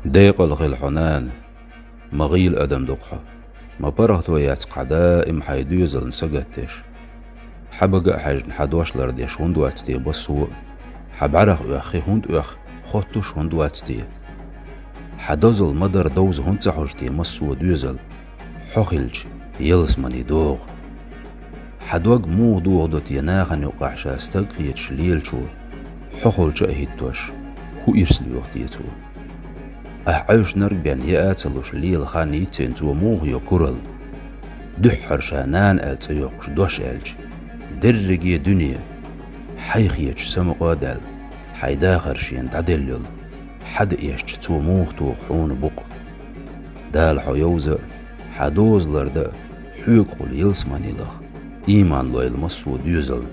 ديق الخيل حنان مغيل أدم دقحة ما برهتو ياتقعدا إم حيدوزل نسقتش حبقى حاجن حدوش لرديش هندواتتي بسو حبعرق أخي هند أخ خوتوش هندواتتي حدوزل مدر دوز هنتحوشتي مسو دوزل حخلج يلس مني دوغ حدوق مو دوغ دوت يناغن يقعش استقفيت شليل شو حخلج أهيتوش هو إرسل يوختيتو أحعوش نربيان يأتلوش ليل خانيتين تو موه يكرل دحر شانان ألتيوقش دوش ألج درقي دنيا حيخيش سمقادل حيداخر شين تعدلل حد إيش تو موه تو حون بق دال حيوزة حدوز لرد حيق خل يلسماني لخ إيمان لو المسو ديوزل